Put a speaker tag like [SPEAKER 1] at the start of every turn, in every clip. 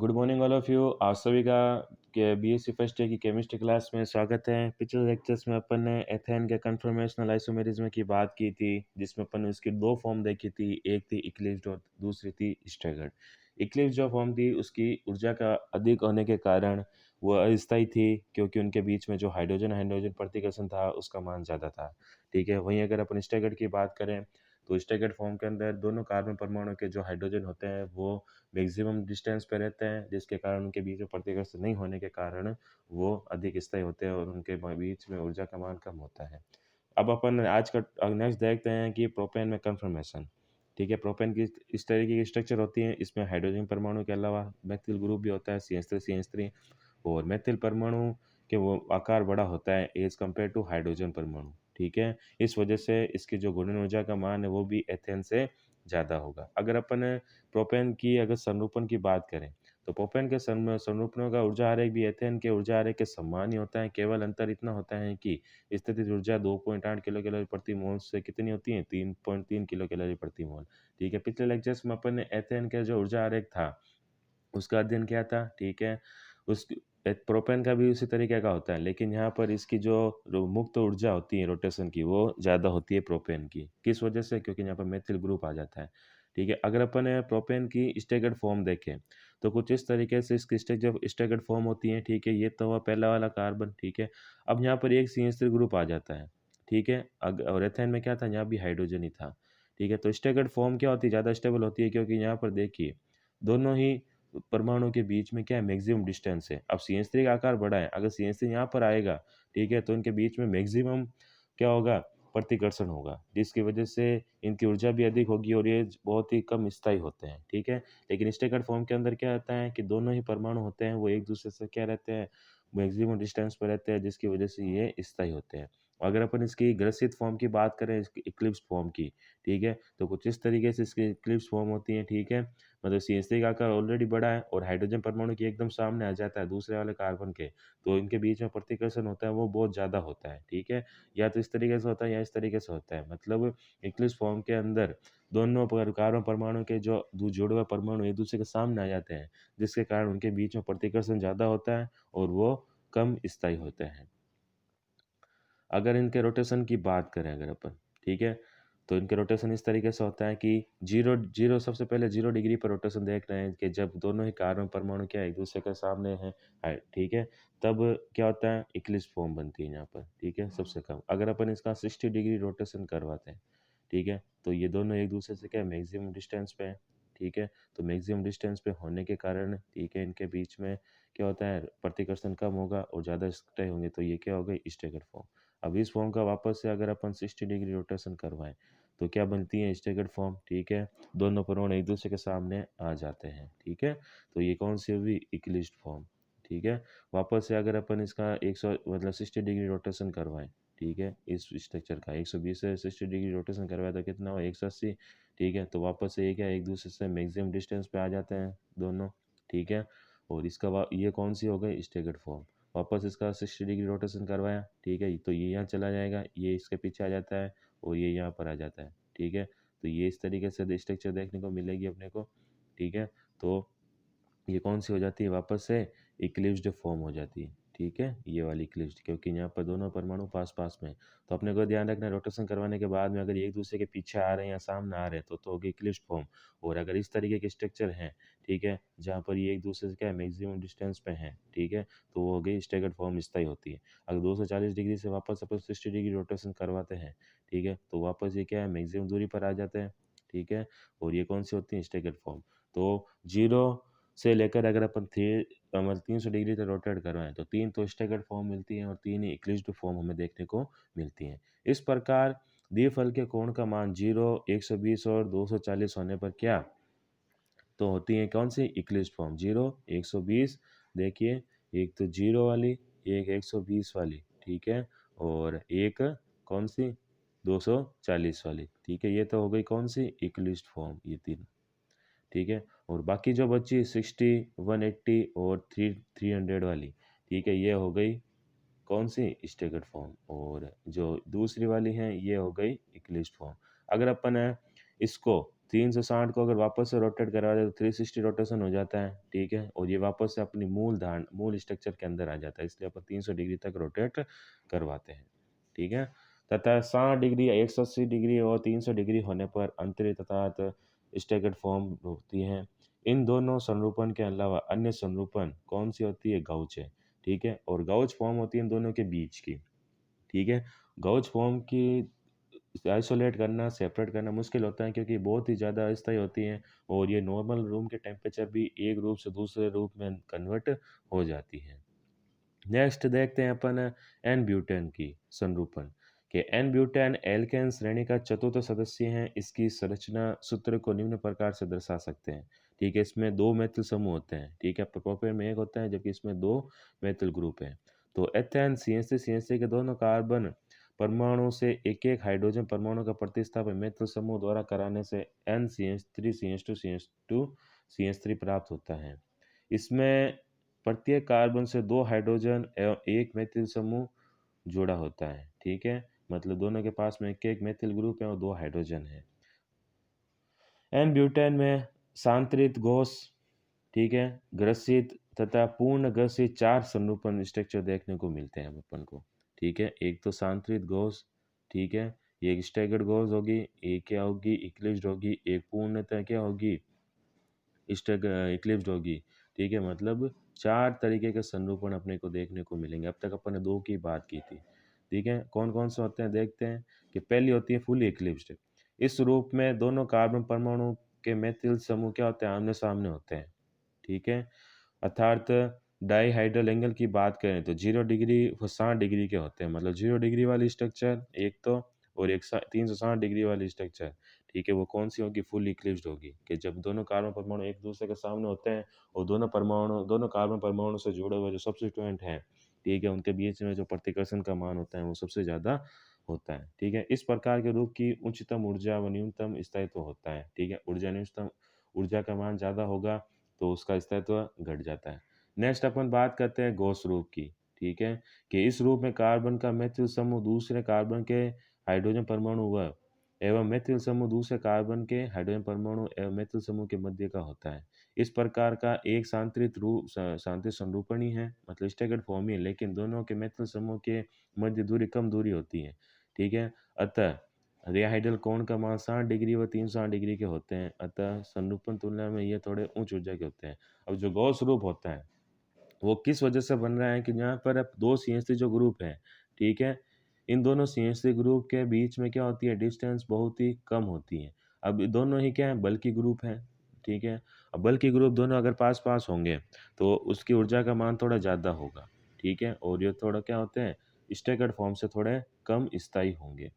[SPEAKER 1] Good morning all of you. आप सभी का के बीएससी फर्स्ट ईयर की केमिस्ट्री क्लास में स्वागत है। पिछले लेक्चर्स में अपन ने एथेन के कन्फर्मेशनल आइसोमेरिज्म की बात की थी, जिसमें अपन ने उसकी दो फॉर्म देखी थी। एक थी इक्लिप्स्ड और दूसरी थी स्टैगर्ड। इक्लिप्स जो फॉर्म थी उसकी ऊर्जा का अधिक होने के कारण वो अस्थायी थी, क्योंकि उनके बीच में जो हाइड्रोजन हाइड्रोजन प्रतिकर्षण था उसका मान ज़्यादा था। ठीक है, वहीं अगर अपन स्टैगर्ड की बात करें तो स्टैगर्ड फॉर्म के अंदर दोनों कार्बन परमाणु के जो हाइड्रोजन होते हैं वो मैक्सिमम डिस्टेंस पे रहते हैं, जिसके कारण उनके बीच में प्रतिकर्षण नहीं होने के कारण वो अधिक स्थायी होते हैं और उनके बीच में ऊर्जा का मान कम होता है। अब अपन आज का नेक्स्ट देखते हैं कि प्रोपेन में कन्फर्मेशन। ठीक है, प्रोपेन की इस तरीके की स्ट्रक्चर होती है। इसमें हाइड्रोजन परमाणु के अलावा मैथिल ग्रुप भी होता है, CH3 और मैथिल परमाणु के वो आकार बड़ा होता है एज कम्पेयर टू हाइड्रोजन परमाणु। ठीक है, इस वजह से इसकी जो गुणन ऊर्जा का मान है वो भी एथेन से ज़्यादा होगा। अगर अपन प्रोपेन की अगर संरूपण की बात करें तो प्रोपेन के संरूपणों का ऊर्जा आरेख भी एथेन के ऊर्जा आरेख के समान ही होता है। केवल अंतर इतना होता है कि स्थितिज ऊर्जा 2.8 किलो कैलोरी प्रति मोल से कितनी होती है, 3.3 किलो कैलोरी प्रति मोल। ठीक है, पिछले लेक्चर्स में अपन ने एथेन के जो ऊर्जा आरेख था उसका अध्ययन किया था। ठीक है, उस प्रोपेन का भी उसी तरीके का होता है, लेकिन यहाँ पर इसकी जो मुक्त ऊर्जा होती है रोटेशन की वो ज़्यादा होती है प्रोपेन की। किस वजह से? क्योंकि यहाँ पर मेथिल ग्रुप आ जाता है। ठीक है, अगर अपन प्रोपेन की स्टैगर्ड फॉर्म देखें तो कुछ इस तरीके से इसकी स्टैगर्ड फॉर्म होती है। ठीक है, ये तो हुआ पहला वाला कार्बन। ठीक है, अब यहाँ पर एक CH3 ग्रुप आ जाता है। ठीक है, और एथेन में क्या था, यहाँ भी हाइड्रोजन ही था। ठीक है, तो स्टैगर्ड फॉर्म क्या होती है, ज़्यादा स्टेबल होती है, क्योंकि यहाँ पर देखिए दोनों ही परमाणु के बीच में क्या है, मैक्सिमम डिस्टेंस है। अब CH3 का आकार बड़ा है, अगर CH3 यहाँ पर आएगा, ठीक है, तो इनके बीच में मैक्सिमम क्या होगा, प्रतिकर्षण होगा, जिसकी वजह से इनकी ऊर्जा भी अधिक होगी और ये बहुत ही कम स्थायी होते हैं। ठीक है, लेकिन स्टैगर्ड फॉर्म के अंदर क्या होता है कि दोनों ही परमाणु होते हैं वो एक दूसरे से क्या रहते हैं, मैक्सिमम डिस्टेंस पर रहते हैं, जिसकी वजह से ये स्थायी होते हैं। अगर अपन इसकी ग्रसित फॉर्म की बात करें, इसकी इक्लिप्स फॉर्म की, ठीक है, तो कुछ इस तरीके से इसकी इक्लिप्स फॉर्म होती है। ठीक है, मतलब CH3 का आकार ऑलरेडी बड़ा है और हाइड्रोजन परमाणु की एकदम सामने आ जाता है दूसरे वाले कार्बन के, तो इनके बीच में प्रतिकर्षण होता है वो बहुत ज़्यादा होता है। ठीक है, या तो इस तरीके से होता है या इस तरीके से होता है, मतलब इक्लिप्स फॉर्म के अंदर दोनों कार्बन परमाणु के जो जुड़े हुए परमाणु एक दूसरे के सामने आ जाते हैं, जिसके कारण उनके बीच में प्रतिकर्षण ज़्यादा होता है और वो कम स्थायी होते हैं। अगर इनके रोटेशन की बात करें अगर अपन, ठीक है, तो इनके रोटेशन इस तरीके से होता है कि जीरो जीरो सबसे पहले 0 डिग्री पर रोटेशन देख रहे हैं कि जब दोनों ही कार्बन परमाणु क्या एक दूसरे के सामने हैं। ठीक है, तब क्या होता है, इक्लिप्स फॉर्म बनती है यहाँ पर। ठीक है, सबसे कम अगर अपन इसका 60 डिग्री रोटेशन करवाते हैं, ठीक है, तो ये दोनों एक दूसरे से क्या मैक्सिमम डिस्टेंस पे है। ठीक है, तो मैक्सिमम डिस्टेंस पे होने के कारण, ठीक है, इनके बीच में क्या होता है, प्रतिकर्षण कम होगा और ज़्यादा स्ट्रे होंगे, तो ये क्या होगा, स्टैगर्ड फॉर्म। अब इस फॉर्म का वापस से अगर अपन 60 डिग्री रोटेशन करवाएं तो क्या बनती है, स्टैगर्ड फॉर्म। ठीक है, दोनों परमाणु एक दूसरे के सामने आ जाते हैं। ठीक है, तो ये कौन सी हुई, इक्लिप्स्ड फॉर्म। ठीक है, वापस से अगर अपन इसका 100 मतलब 60 डिग्री रोटेशन करवाएं, ठीक है, इस स्ट्रक्चर का 120 से 60 डिग्री रोटेशन करवाए तो कितना हो, 180। ठीक है, तो वापस से ये क्या एक दूसरे से मैक्सिमम डिस्टेंस पे आ जाते हैं दोनों। ठीक है, और इसका ये कौन सी हो गई, स्टैगर्ड फॉर्म। वापस इसका 60 डिग्री रोटेशन करवाया, ठीक है, तो ये यहाँ चला जाएगा, ये इसके पीछे आ जाता है और ये यहाँ पर आ जाता है। ठीक है, तो ये इस तरीके से स्ट्रक्चर देखने को मिलेगी अपने को। ठीक है, तो ये कौन सी हो जाती है, वापस से इक्लिप्स्ड फॉर्म हो जाती है। ठीक है, ये वाली इक्लिप्स्ड, क्योंकि यहाँ पर दोनों परमाणु पास पास में हैं। तो अपने को ध्यान रखना है, रोटेशन करवाने के बाद में अगर ये एक दूसरे के पीछे आ रहे हैं या सामने आ रहे हैं तो होगी इक्लिप्स्ड फॉर्म। और अगर इस तरीके के स्ट्रक्चर हैं, ठीक है, जहाँ पर ये एक दूसरे से क्या है, मैक्सिमम डिस्टेंस पे हैं, ठीक है, तो वो हो गई स्टैगर्ड फॉर्म, स्थायी होती है। अगर 240 डिग्री से वापस अपन 60 डिग्री रोटेशन करवाते हैं, ठीक है, तो वापस ये क्या है, मैक्सिमम दूरी पर आ जाते हैं। ठीक है, और ये कौन सी होती है, स्टैगर्ड फॉर्म। तो जीरो से लेकर अगर अपन मतलब 300 डिग्री तक रोटेट करवाएं तो 3 तो स्टैगर्ड फॉर्म मिलती है और 3 ही इक्लिप्स्ड फॉर्म हमें देखने को मिलती हैं। इस प्रकार द्विफल के कोण का मान 0, 120 और 240 होने पर क्या तो होती है, कौन सी, इक्लिप्स्ड फॉर्म। 0, 120, देखिए एक तो 0 वाली, एक 120 वाली, ठीक है, और एक कौन सी, 240 वाली। ठीक है, ये तो हो गई कौन सी, इक्लिप्स्ड फॉर्म, ये तीन। ठीक है, और बाकी जो बची 60, 180 और 300 वाली, ठीक है, ये हो गई कौन सी, स्टैगर्ड फॉर्म। और जो दूसरी वाली है ये हो गई इक्लिप्स्ड फॉर्म। अगर अपन इसको 360 को अगर वापस से रोटेट करवा दें तो 360 रोटेशन हो जाता है, ठीक है? और ये वापस से अपनी मूल स्ट्रक्चर के अंदर आ जाता है, इसलिए अपन 300 डिग्री तक रोटेट करवाते हैं, ठीक है? तथा 60 डिग्री, 180 डिग्री और 300 डिग्री होने पर अंतरित अर्थात स्टैगर्ड फॉर्म होती है। इन दोनों संरूपण के अलावा अन्य संरूपण कौन-सी होती है? गाउच है, ठीक है? और गाउच फॉर्म होती है इन दोनों के बीच की, ठीक है? गाउच फॉर्म की आइसोलेट करना, सेपरेट करना मुश्किल होता है क्योंकि बहुत ही ज़्यादा अस्थायी होती हैं और ये नॉर्मल रूम के टेम्परेचर भी एक रूप से दूसरे रूप में कन्वर्ट हो जाती हैं। नेक्स्ट देखते हैं अपन एन ब्यूटेन की संरूपण कि एन ब्यूटेन एल्केन श्रेणी का चतुर्थ सदस्य है। इसकी संरचना सूत्र को निम्न प्रकार से दर्शा सकते हैं, ठीक है? इसमें दो मेथिल समूह होते हैं, ठीक है? प्रोपेन में एक होता है जबकि इसमें दो मेथिल ग्रुप हैं। तो एथेन CH3 के दोनों कार्बन परमाणु से एक एक हाइड्रोजन परमाणु का प्रतिस्थापन मेथिल समूह द्वारा कराने से NCH3 प्राप्त होता है। इसमें प्रत्येक कार्बन से दो हाइड्रोजन एवं एक मेथिल समूह जुड़ा होता है, ठीक है? मतलब दोनों के पास में एक एक मेथिल ग्रुप है और दो हाइड्रोजन है। एन ब्यूटेन में सांतरित घोष, ठीक है, ग्रसित तथा पूर्ण ग्रसित चार संरूपण स्ट्रक्चर देखने को मिलते हैं अपन को, ठीक है? एक तो सांतरित घोष, ठीक है? ये एक स्टैगर्ड घोष होगी, एक क्या होगी? इक्लिप्स्ड होगी, एक पूर्णतः क्या होगी? इक्लिप्स्ड होगी, ठीक है? मतलब चार तरीके के संरूपण अपने को देखने को मिलेंगे। अब तक अपन ने दो की बात की थी, ठीक है? कौन कौन से होते हैं देखते हैं कि पहली होती है फुली इक्लिप्स्ड। इस रूप में दोनों कार्बन परमाणु के मेथिल समूह क्या होते हैं? आमने सामने होते हैं, ठीक है? अर्थात डाइहाइड्रल एंगल की बात करें तो 0 डिग्री व 60 डिग्री के होते हैं। मतलब 0 डिग्री वाली स्ट्रक्चर एक तो, और एक 360 डिग्री वाली स्ट्रक्चर, ठीक है? वो कौन-सी होगी? फुल इक्लिप्स्ड होगी कि जब दोनों कार्बन परमाणु एक दूसरे के सामने होते हैं और दोनों कार्बन परमाणु से जुड़े हुए जो सब्स्टिट्यूएंट हैं, ठीक है? उनके बीच में जो प्रतिकर्षण का मान होता है वो सबसे ज़्यादा होता है, ठीक है? इस प्रकार के रूप की उच्चतम ऊर्जा व न्यूनतम स्थायित्व होता है, ठीक है? ऊर्जा का मान ज़्यादा होगा तो उसका स्थायित्व घट जाता है। नेक्स्ट अपन बात करते हैं गॉस रूप की, ठीक है? कि इस रूप में कार्बन का मेथिल समूह दूसरे कार्बन के हाइड्रोजन परमाणु व एवं मेथिल समूह दूसरे कार्बन के हाइड्रोजन परमाणु एवं मेथिल समूह के मध्य का होता है। इस प्रकार का एक सांतरित संरूपण ही है, मतलब स्टैगर्ड फॉर्म ही है, लेकिन दोनों के मेथिल समूह के मध्य दूरी कम दूरी होती है, ठीक है? अतः रेहाइडल कोण का मान 60 डिग्री व 360 डिग्री के होते हैं, अतः संरूपण तुलना में ये थोड़े उच्च ऊर्जा के होते हैं। अब जो गॉस रूप होता है वो किस वजह से बन रहा है कि यहाँ पर अब दो CH3 जो ग्रुप हैं, ठीक है? इन दोनों CH3 ग्रुप के बीच में क्या होती है? डिस्टेंस बहुत ही कम होती है। अब ये दोनों ही क्या है? बल्की ग्रुप हैं, ठीक है? अब बल्की ग्रुप दोनों अगर पास-पास होंगे तो उसकी ऊर्जा का मान थोड़ा ज़्यादा होगा, ठीक है? और ये थोड़ा क्या होते हैं? स्टैगर्ड फॉर्म से थोड़े कम स्थायी होंगे।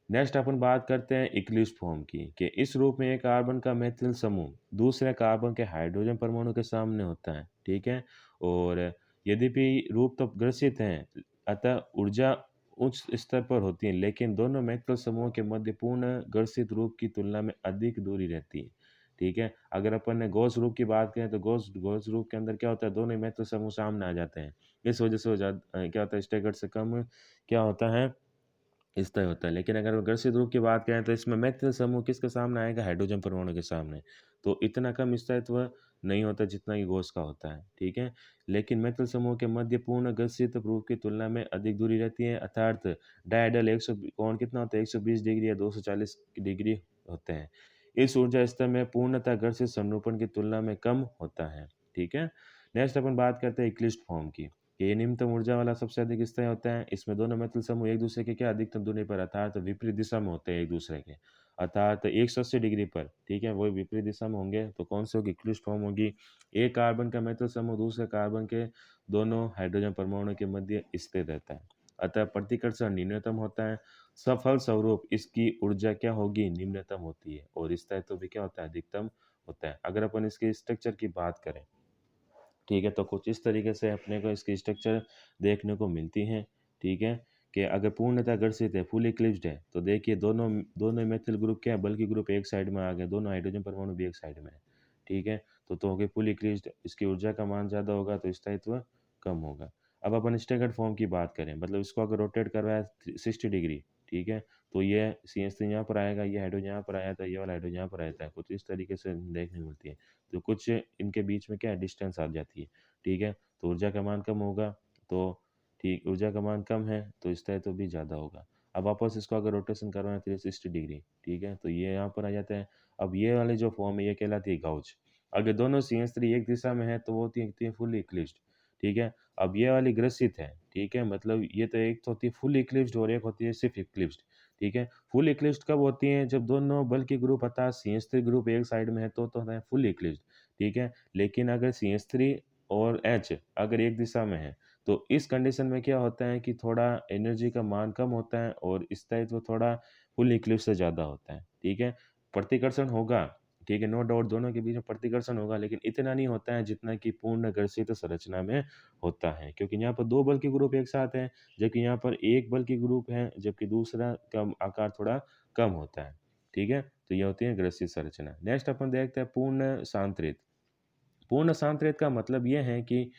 [SPEAKER 1] नेक्स्ट अपन बात करते हैं इक्लिप्स फॉर्म की कि इस रूप में एक कार्बन का मेथिल समूह दूसरे कार्बन के हाइड्रोजन परमाणु के सामने होता है, ठीक है? और यद्यपि रूप तो ग्रसित हैं, अतः ऊर्जा उच्च स्तर पर होती है, लेकिन दोनों मेथिल समूह के मध्य पूर्ण ग्रसित रूप की तुलना में अधिक दूरी रहती है, ठीक है? अगर अपन ने गॉस रूप की बात करें तो गॉस रूप के अंदर क्या होता है? दोनों ही मेथिल समूह सामने आ जाते हैं। इस वजह से क्या होता है? स्टैगर्ड से कम क्या होता है? स्थायी होता है। लेकिन अगर ग्रसित रूप की बात करें तो इसमें मेथिल समूह किसके सामने आएगा? हाइड्रोजन परमाणु के सामने। तो इतना कम स्थायित्व नहीं होता जितना कि गॉस का होता है, ठीक है? लेकिन मेथिल समूह के मध्य पूर्ण ग्रसित रूप की तुलना में अधिक दूरी रहती है, अर्थात डायहेड्रल 100 कोण कितना होता है? 120 डिग्री या 240 डिग्री होते हैं। इस ऊर्जा स्तर में पूर्णतः ग्रसित संरूपण की तुलना में कम होता है, ठीक है? नेक्स्ट अपन बात करते हैं इक्लिप्स्ड फॉर्म की। ये निम्नतम ऊर्जा वाला सबसे अधिक स्थायी होता है। इसमें दोनों मेटल समूह एक दूसरे के क्या अधिकतम दूरी पर अर्थात विपरीत दिशा में होते हैं एक दूसरे के, अर्थात 180 डिग्री पर, ठीक है? वही विपरीत दिशा में होंगे तो कौन सी होगी? इक्लिप्स फॉर्म होगी। एक कार्बन का मेटल समूह दूसरे कार्बन के दोनों हाइड्रोजन परमाणु के मध्य स्थित रहता है, अतः प्रतिकर्षण न्यूनतम होता है। सफल स्वरूप इसकी ऊर्जा क्या होगी? निम्नतम होती है और स्थायित्व भी क्या होता है? अधिकतम होता है। अगर अपन इसके स्ट्रक्चर की बात करें, ठीक है, तो कुछ इस तरीके से अपने को इसकी स्ट्रक्चर देखने को मिलती हैं, ठीक है? कि अगर पूर्णतः ग्रसित है, फुल इक्लिप्स्ड है, तो देखिए दोनों दोनों मेथिल ग्रुप क्या है? बल्कि ग्रुप एक साइड में आ गए, दोनों हाइड्रोजन परमाणु भी एक साइड में है, ठीक है? तो हो गए फुल इक्लिप्स्ड, इसकी ऊर्जा का मान ज़्यादा होगा तो स्थायित्व कम होगा। अब अपन स्टैगर्ड फॉर्म की बात करें, मतलब इसको अगर रोटेट करवाया 60 डिग्री, ठीक है? तो ये CH3 यहाँ पर आएगा, ये हाइड्रोजन यहाँ पर आया था, ये वाला हाइड्रोजन यहाँ पर आया था, कुछ इस तरीके से देखने को मिलती है। तो कुछ इनके बीच में क्या है डिस्टेंस आ जाती है, ठीक है? तो ऊर्जा का मान कम होगा, तो ठीक ऊर्जा का मान कम है तो स्थायित्व भी ज़्यादा होगा। अब वापस इसको अगर रोटेशन करवाएँ 360 डिग्री, ठीक है? तो ये यहाँ पर आ जाता है। अब ये वाली जो फॉर्म है ये कहलाती है गाउच। अगर दोनों CH3 एक दिशा में है तो वो होती है फुल इक्लिप्स्ड, ठीक है? अब ये वाली ग्रसित है, ठीक है? मतलब ये तो एक तो होती है फुल इक्लिप्स्ड और एक होती है सिर्फ इक्लिप्स्ड, ठीक है? फुल इक्लिप्स्ड कब होती हैं? जब दोनों बल के ग्रुप अर्थात CH3 ग्रुप एक साइड में है तो होता है फुल इक्लिप्स्ड, ठीक है? लेकिन अगर CH3 और H अगर एक दिशा में है, तो इस कंडीशन में क्या होता है कि थोड़ा एनर्जी का मान कम होता है और स्थायित्व थोड़ा फुल इक्लिप्स से ज़्यादा होता है, ठीक है? प्रतिकर्षण होगा, ठीक है? नो डाउट दोनों के बीच में प्रतिकर्षण होगा लेकिन इतना नहीं होता है जितना कि पूर्ण घर्षित संरचना में होता है, क्योंकि यहाँ पर 2 बल के ग्रुप एक साथ हैं, जबकि यहाँ पर 1 बल की ग्रुप है, जबकि दूसरा का आकार थोड़ा कम होता है, ठीक है? तो ये होती है घर्षित संरचना। नेक्स्ट अपन देखते हैं पूर्ण सांतरित। पूर्ण सांतरित का मतलब ये है कि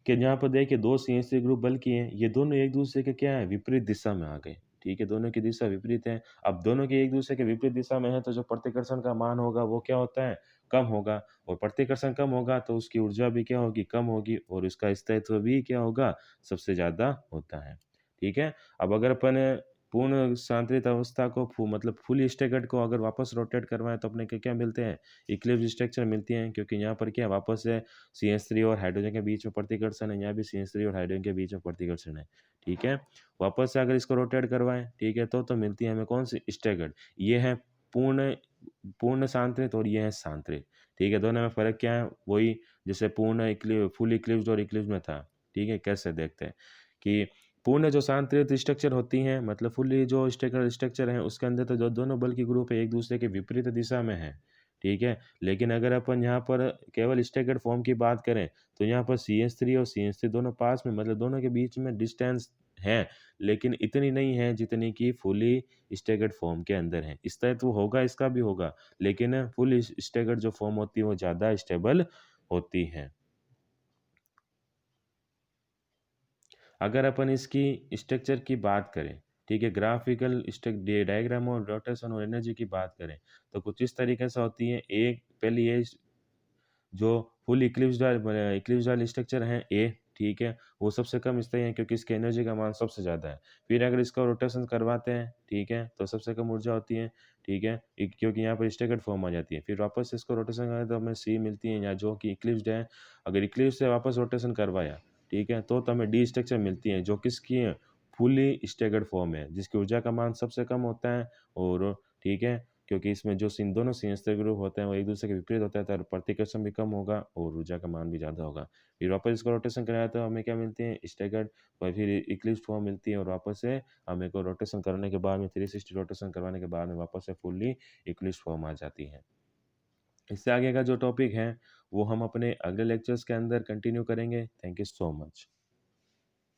[SPEAKER 1] जहाँ पर देखिए 2 CH3 ग्रुप बल की हैं, ये दोनों एक-दूसरे के क्या है विपरीत दिशा में आ गए, ठीक है? दोनों की दिशा विपरीत है। अब दोनों की एक-दूसरे के विपरीत दिशा में है तो जो प्रतिकर्षण का मान होगा वो क्या होता है? कम होगा और प्रतिकर्षण कम होगा तो उसकी ऊर्जा भी क्या होगी? कम होगी और उसका स्थायित्व भी क्या होगा? सबसे ज़्यादा होता है, ठीक है? अब अगर अपन पूर्ण सांतरित अवस्था को मतलब फुल स्टैगर्ड को अगर वापस रोटेट करवाएँ तो अपने को क्या मिलते हैं? इक्लिप्स स्ट्रक्चर मिलती हैं क्योंकि यहाँ पर क्या वापस से CH3 और हाइड्रोजन के बीच में प्रतिकर्षण है, यहाँ भी CH3 और हाइड्रोजन के बीच में प्रतिकर्षण है, ठीक है? वापस से अगर इसको रोटेट करवाएँ, ठीक है? तो मिलती है हमें कौन-सी? स्टैगर्ड। ये है पूर्ण पूर्ण सांतरित और ये है सांतरित, ठीक है? दोनों में फ़र्क क्या है? वही जैसे पूर्ण फुल इक्लिप्स्ड और इक्लिप्स में था, ठीक है? कैसे देखते हैं कि पूर्ण जो सांतरित स्ट्रक्चर होती हैं मतलब फुल्ली जो स्ट्रक्चर है उसके अंदर तो जो दोनों बल के ग्रुप है एक-दूसरे के विपरीत दिशा में है, ठीक है? लेकिन अगर अपन यहाँ पर केवल स्टैगर्ड फॉर्म की बात करें, तो यहाँ पर CH3 और CH3 दोनों पास में मतलब दोनों के बीच में डिस्टेंस है, लेकिन इतनी नहीं है जितनी कि फुली स्टैगर्ड फॉर्म के अंदर है। स्थायित्व होगा इसका भी होगा, लेकिन फुल स्टैगर्ड जो फॉर्म होती है वो ज़्यादा स्टेबल होती है। अगर अपन इसकी स्ट्रक्चर की बात करें, ठीक है? ग्राफ़िकल डायग्राम और रोटेशन और एनर्जी की बात करें, तो कुछ इस तरीके से होती है। एक पहली ये जो फुल इक्लिप्स वाले स्ट्रक्चर हैं ए, ठीक है? वो सबसे कम स्थायी है क्योंकि इसकी एनर्जी का मान सबसे ज़्यादा है। फिर अगर इसका रोटेशन करवाते हैं, ठीक है? तो सबसे कम ऊर्जा होती है, ठीक है? क्योंकि यहाँ पर स्टैगर्ड फॉर्म आ जाती है। फिर वापस से इसको रोटेशन करें तो हमें सी मिलती है या जो कि इक्लिप्स्ड है। अगर इक्लिप्स से वापस रोटेशन करवाया, ठीक है? तो हमें डी स्ट्रक्चर मिलती है जो किसकी है? फुली स्टैगर्ड फॉर्म है, जिसकी ऊर्जा का मान सबसे कम होता है और ठीक है? क्योंकि इसमें जो इन दोनों संयस्त्र ग्रुप होते हैं वो एक-दूसरे के विपरीत होता है तो प्रतिकर्षण भी कम होगा और ऊर्जा का मान भी ज़्यादा होगा। फिर वापस इसको रोटेशन कराया तो हमें क्या मिलती है? स्टैगर्ड और फिर इक्लिप्स फॉर्म मिलती है और वापस से हमें को रोटेशन करने के बाद में 360 रोटेशन करवाने के बाद में वापस से फुल्ली इक्लिप्स फॉर्म आ जाती है। इससे आगे का जो टॉपिक है वो हम अपने अगले लेक्चर्स के अंदर कंटिन्यू करेंगे। Thank you so much.